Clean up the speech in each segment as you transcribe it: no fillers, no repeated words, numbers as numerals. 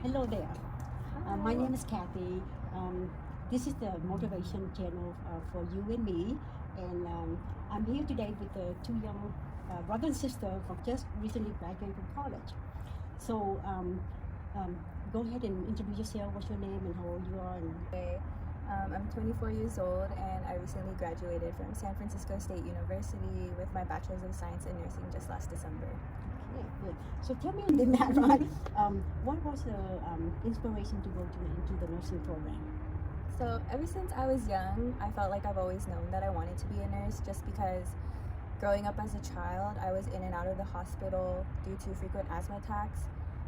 Hello there. My name is Kathy. This is the motivation channel for you and me, and I'm here today with the two young brother and sister who just recently graduated from college. So go ahead and introduce yourself. What's your name and how old you are? And Okay. I'm 24 years old and I recently graduated from San Francisco State University with my Bachelor's of Science in Nursing just last December. okay, good. So tell me in that, right? What was the inspiration to go into the nursing program? So ever since I was young, I felt like I've always known that I wanted to be a nurse just because growing up as a child, I was in and out of the hospital due to frequent asthma attacks.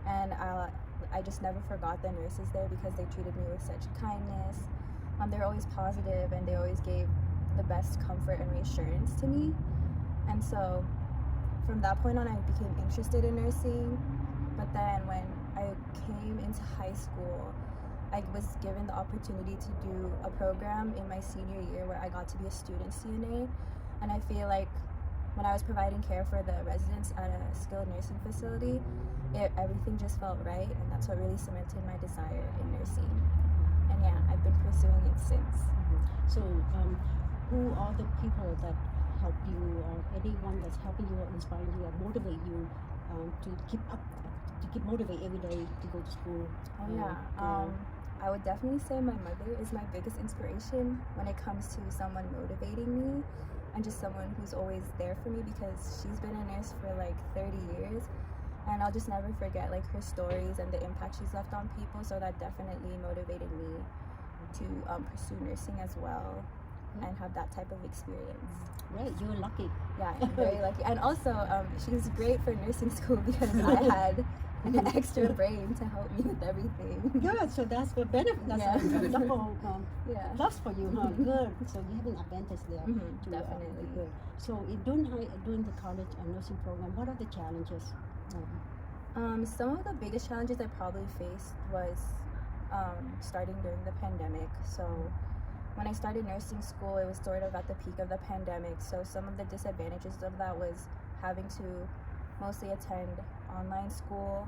And I just never forgot the nurses there because they treated me with such kindness. They were always positive and they always gave the best comfort and reassurance to me. And so from that point on, I became interested in nursing. But then when I came into high school, I was given the opportunity to do a program in my senior year where I got to be a student CNA. And I feel like when I was providing care for the residents at a skilled nursing facility, everything just felt right, and that's what really cemented my desire in nursing. And yeah, I've been pursuing it since. So who are the people that help you, or anyone that's helping you or inspiring you or motivate you to keep motivated every day to go to school? Oh yeah. I would definitely say my mother is my biggest inspiration when it comes to someone motivating me and just someone who's always there for me, because she's been a nurse for like 30 years and I'll just never forget like her stories and the impact she's left on people. So that definitely motivated me to pursue nursing as well and have that type of experience. Right, you're lucky. Yeah, I'm very lucky. And also she's great for nursing school because I had an extra brain to help me with everything. Good, so that's the benefit. That's a double Yeah. plus for you, huh? Good. So you have an advantage there. Definitely. Good. So during the college nursing program, what are the challenges? Some of the biggest challenges I probably faced was starting during the pandemic. So when I started nursing school, it was sort of at the peak of the pandemic. So some of the disadvantages of that was having to mostly attend online school.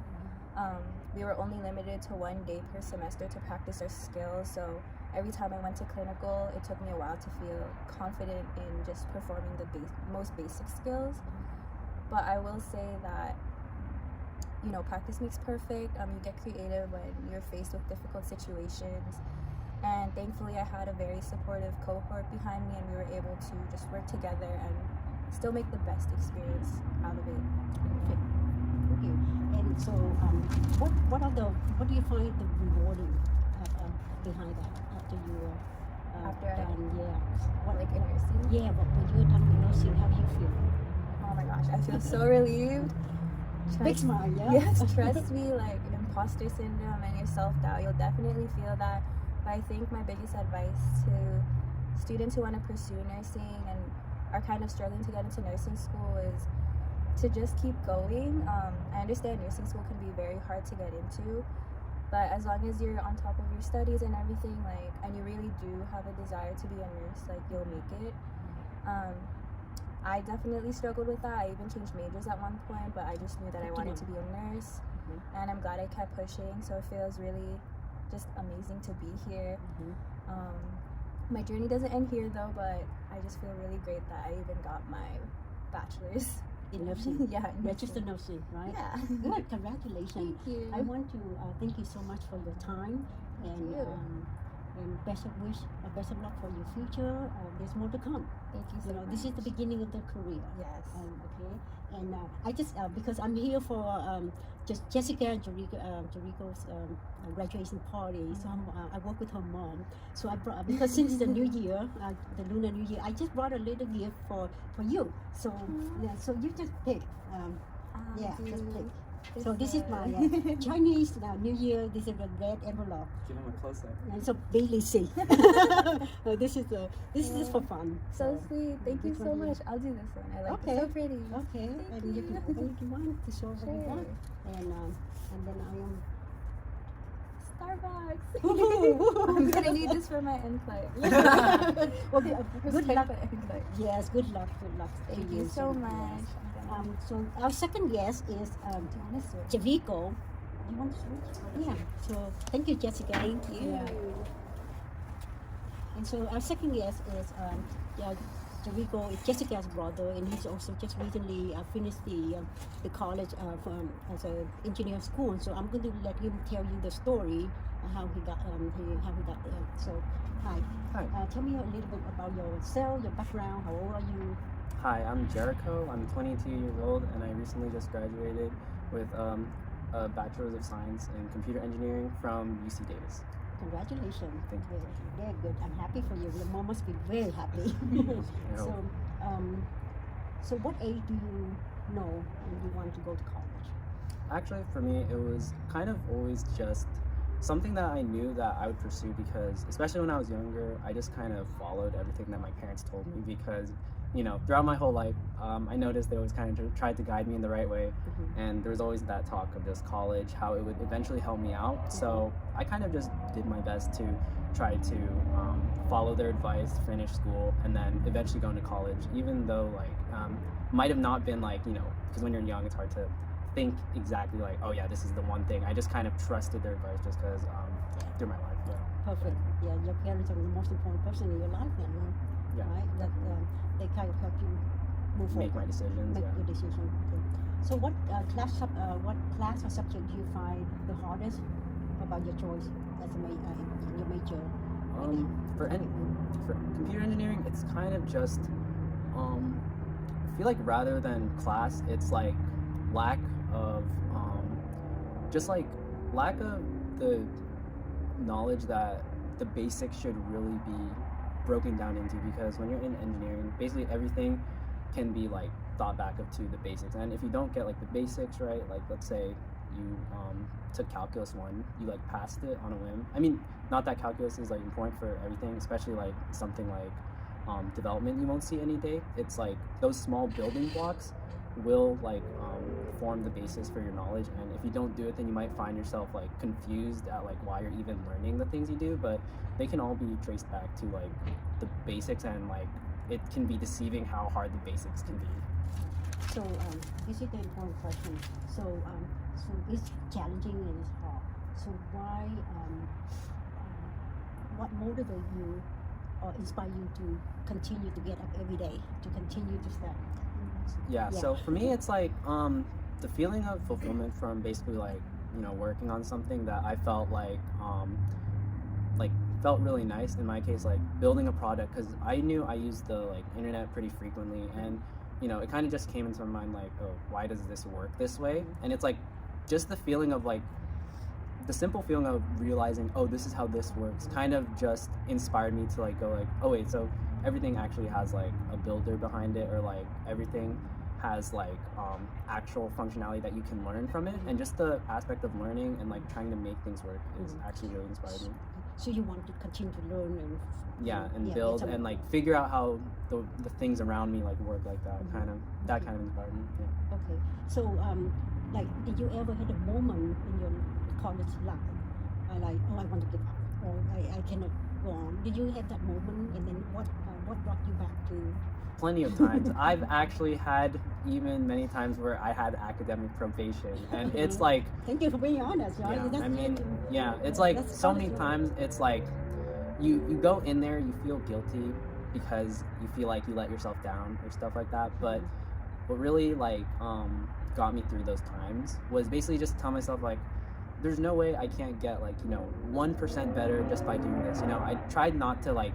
We were only limited to 1 day per semester to practice our skills. So every time I went to clinical, it took me a while to feel confident in just performing the most basic skills. But I will say that, you know, practice makes perfect. You get creative when you're faced with difficult situations. And thankfully, I had a very supportive cohort behind me, and we were able to just work together and still make the best experience out of it. Okay. And so, what do you find the rewarding behind that after you After I- done? Yeah. What Like in nursing. Yeah, but when you're done with nursing, how do you feel? Oh my gosh, I feel so relieved. Big smile, yeah. Yes, trust me, like imposter syndrome and your self-doubt, you'll definitely feel that. But I think my biggest advice to students who want to pursue nursing and are kind of struggling to get into nursing school is to just keep going. I understand nursing school can be very hard to get into, but as long as you're on top of your studies and everything, like, and you really do have a desire to be a nurse, like, you'll make it. I definitely struggled with that. I even changed majors at one point, but I just knew that I wanted to be a nurse, and I'm glad I kept pushing. So it feels really just amazing to be here. My journey doesn't end here though, but I just feel really great that I even got my bachelor's In nursing. Yeah, in Registered nursing, right? Yeah. Good, congratulations. Thank you. I want to thank you so much for your time, and you. best of luck for your future. There's more to come. Thank you so much. This is the beginning of the career. Yes. Okay. And I just because I'm here for just Jessica and Jericho's graduation party. So I work with her mom. So I brought, because since the new year, the Lunar New Year, I just brought a little gift for you. So yeah, so you just pick. Yeah, just pick. So this is my Chinese New Year. This is a red envelope. Give him a close up. And so Bailey see. This is just for fun. So sweet. Thank you which so one do you- much. I'll do this one. I like Okay. it. So pretty. Okay, Thank and you can you. open if you want to show what you Sure. got. And then I am. Starbucks. I'm gonna need this for my NCLEX. Well, good luck. NCLEX. Yes, good luck. Good luck. to Thank you so Yes. much. I'm gonna- So our second guest is Do you wanna switch? Jericho. you want to switch? Yeah. So thank you, Jessica. Thank you. Yeah. And so our second guest is yeah, Jericho is Jessica's brother, and he's also just recently finished the college from as a engineer school. So I'm going to let him tell you the story how he got how he got there. So hi. Hi. Tell me a little bit about yourself, your background. How old are you? Hi, I'm Jericho. I'm 22 years old, and I recently just graduated with a Bachelor's of Science in Computer Engineering from UC Davis. Congratulations. Thank you. Very good. I'm happy for you. Your mom must be very happy. I so, hope. so what age do you know when you want to go to college? Actually, for me, it was kind of always just something that I knew that I would pursue because, especially when I was younger, I just kind of followed everything that my parents told me because, you know, throughout my whole life, I noticed they always kind of tried to guide me in the right way. And there was always that talk of just college, how it would eventually help me out. So I kind of just did my best to try to follow their advice, finish school, and then eventually go into college, even though like might have not been like, you know, because when you're young, it's hard to think exactly like, oh yeah, this is the one thing. I just kind of trusted their advice just because through my life. Yeah. Perfect. Yeah, your parents are the most important person in your life then, huh? Yeah. Right? That they kind of help you move Make forward. my decisions. Make Yeah. your decision. Okay. So what class or subject do you find the hardest about your choice as a in your major? For computer engineering, it's kind of just I feel like rather than class, it's like lack of just like lack of the knowledge that the basics should really be broken down into, because when you're in engineering, basically everything can be like thought back up to the basics, and if you don't get like the basics right, like let's say you took calculus 1, you like passed it on a whim. I mean, not that calculus is like important for everything, especially like something like development you won't see any day. It's like those small building blocks will like form the basis for your knowledge, and if you don't do it, then you might find yourself like confused at like why you're even learning the things you do, but they can all be traced back to like the basics, and like it can be deceiving how hard the basics can be. So this is the important question. So so it's challenging and it's hard. So why what motivates you or inspire you to continue to get up every day, to continue to study? Yeah, Yeah. so for me it's like the feeling of fulfillment from basically like, you know, working on something that I felt like felt really nice. In my case, like building a product, because I knew I used the like internet pretty frequently, and you know, it kind of just came into my mind like, oh, why does this work this way? And it's like just the feeling of like the simple feeling of realizing, oh, this is how this works, kind of just inspired me to like go like, oh wait, so everything actually has like a builder behind it, or like everything has like actual functionality that you can learn from it, and just the aspect of learning and like trying to make things work is actually really inspired me. So you want to continue to learn and Build it's a- and like figure out how the things around me like work like that. Kind of that kind of inspired me. Yeah. Okay. So like did you ever had a moment in your college life like, oh, I want to give up, or I cannot go on? Did you have that moment, and then what brought you back to? Plenty of times. I've actually had even many times where I had academic probation, and it's like, Thank you for being honest, right? yeah, That's I mean, good. yeah, it's like That's so many honest. times it's like you go in there, you feel guilty because you feel like you let yourself down or stuff like that, but what really like got me through those times was basically just tell myself like, there's no way I can't get like, you know, 1% better just by doing this. You know, I tried not to like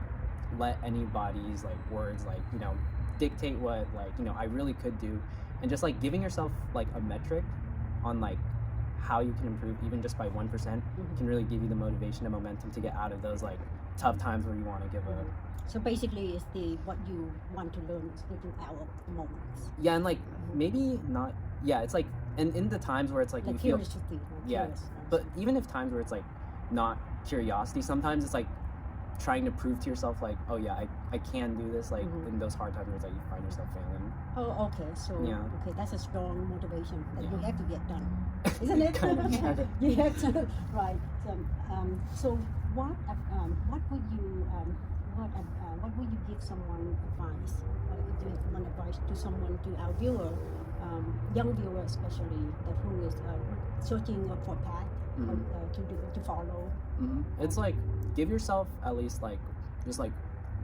let anybody's like words like, you know, dictate what like, you know, I really could do, and just like giving yourself like a metric on like how you can improve even just by 1% can really give you the motivation and momentum to get out of those like tough times where you want to give up. So basically, it's what you want to learn is getting out of the moments. Yeah, and like maybe not. Yeah, it's like, and in the times where it's like Like you feel, curiosity. Like yeah, curious, but even if times where it's like not curiosity, sometimes it's like trying to prove to yourself like, oh yeah, I can do this, like in those hard times where it's like you find yourself failing. Oh, okay. So Yeah. okay, that's a strong motivation that you Yeah. have to get done, isn't it? Kind of. You have to, right? So what would you what would you give someone advice? If you have one advice to someone, to our viewer, young viewers, especially that who is searching for a path Mhm. to follow. It's like give yourself at least like just like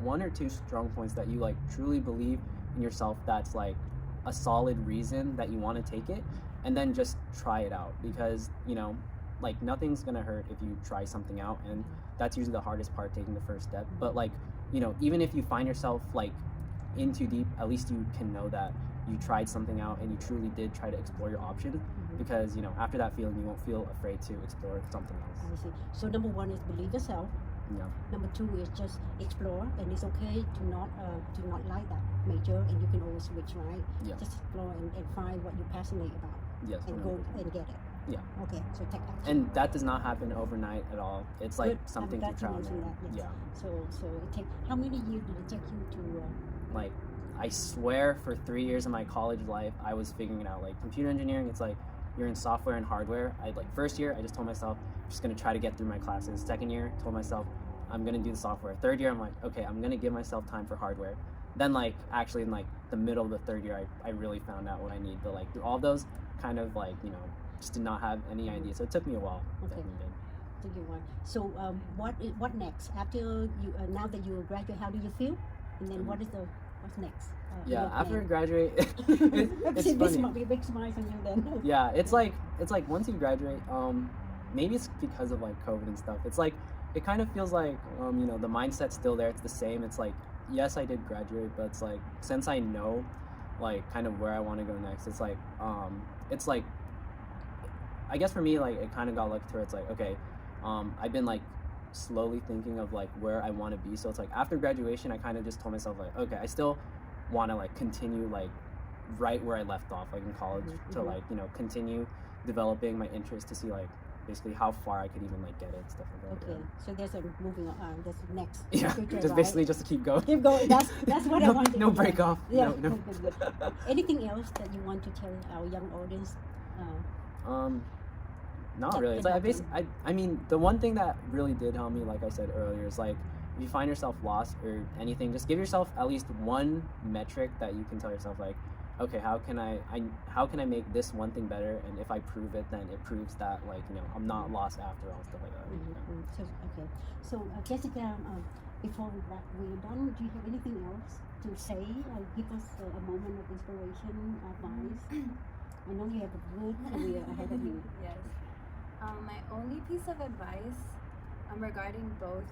one or two strong points that you like truly believe in yourself. That's like a solid reason that you want to take it, and then just try it out because like nothing's gonna hurt if you try something out, and that's usually the hardest part, taking the first step. But like even if you find yourself like in too deep, at least you can know that you tried something out and you truly did try to explore your options, because after that feeling you won't feel afraid to explore something else. I see. So number one is believe yourself. Yeah. Number two is just explore, and it's okay to not like that major, and you can always switch, right? Yeah. Just explore and find what you're passionate about, Yes. and 100%. go and get it. Yeah. Okay. So take action. And that does not happen overnight at all. It's like Good. something I'm to glad you trial and mentioned error. that, yes. Yeah. So it take how many years did it take you to? Like I swear for 3 years of my college life I was figuring it out. Like computer engineering, it's like you're in software and hardware. I like first year I just told myself I'm just gonna try to get through my classes. Second year told myself I'm gonna do the software. Third year I'm like, okay, I'm gonna give myself time for hardware. Then like actually in like the middle of the third year I really found out what I need. But like through all those kind of like just did not have any idea. So it took me a while. Okay. Definitely did. To you one. So what next after you now that you graduate? How do you feel? And then what's next? Yeah, your after I plan? graduate, it's See, funny. big smiles on you then. Yeah, it's like once you graduate, maybe it's because of like COVID and stuff. It's like it kind of feels like the mindset's still there. It's the same. It's like yes, I did graduate, but it's like since I know like kind of where I want to go next, it's like I guess for me like it kind of got lucky to where it's like okay, I've been like slowly thinking of like where I want to be. So it's like after graduation, I kind of just told myself like okay, I still want to like continue like right where I left off, like in college, to Mhm. like continue developing my interest to see like basically how far I could even like get it, stuff like that. Okay, so there's a moving on. There's next. Yeah, future, just right? basically just to keep going. Keep going. That's what I no, wanted. no to break hear. off. Yeah. No, no. Good, good. Anything else that you want to tell our young audience? Not That really. It's can like happen. I mean, the one thing that really did help me, like I said earlier, is like if you find yourself lost or anything, just give yourself at least one metric that you can tell yourself like, okay, how can I make this one thing better? And if I prove it, then it proves that like I'm not lost after all, stuff like that. So okay. So Jessica, before we're done, do you have anything else to say? Give us a moment of inspiration, advice. I know you have a good career ahead of you. Yes. My only piece of advice regarding both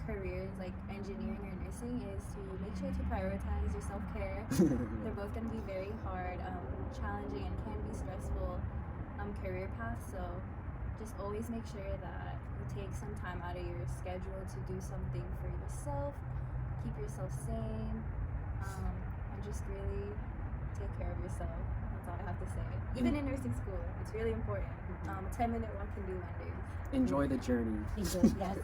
careers, like engineering or nursing, is to make sure to prioritize your self-care. They're both going to be very hard, challenging, and can be stressful career paths. So just always make sure that you take some time out of your schedule to do something for yourself, keep yourself sane, and just really take care of yourself. That's all I have to say. Even in nursing school, it's really important. A 10-minute walk can do wonders. Enjoy the journey. Enjoy that.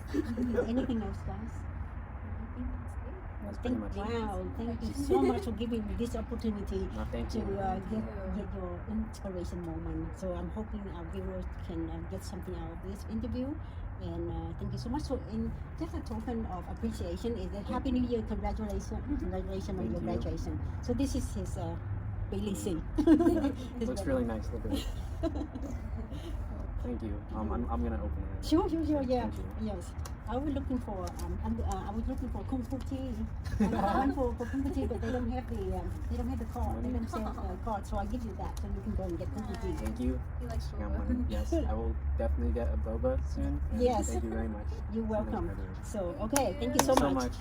Anything else, guys? I think that's it. That's pretty much it. Wow, thank you so much for giving me this opportunity No, thank to you. get your inspiration moment. So I'm hoping our viewers can get something out of this interview. And thank you so much. So, in just a token of appreciation, is that Happy New Year! Congratulations on Thank your you. graduation. So this is his Bailey C. It looks really nice. Look at it. Thank you. I'm gonna open it. Sure, yeah. Thank you. Yes. I was looking for I was looking for Kung Fu tea. I went for Kung Fu tea, but they don't have the card. They don't sell the card, so I give you that so you can go and get Kung Fu tea. Thank you. He likes Yeah, boba. yes, I will definitely get a boba soon. And Yes. Thank you very much. You're so much welcome. for everything. So okay, thank you Thank so you so much. much.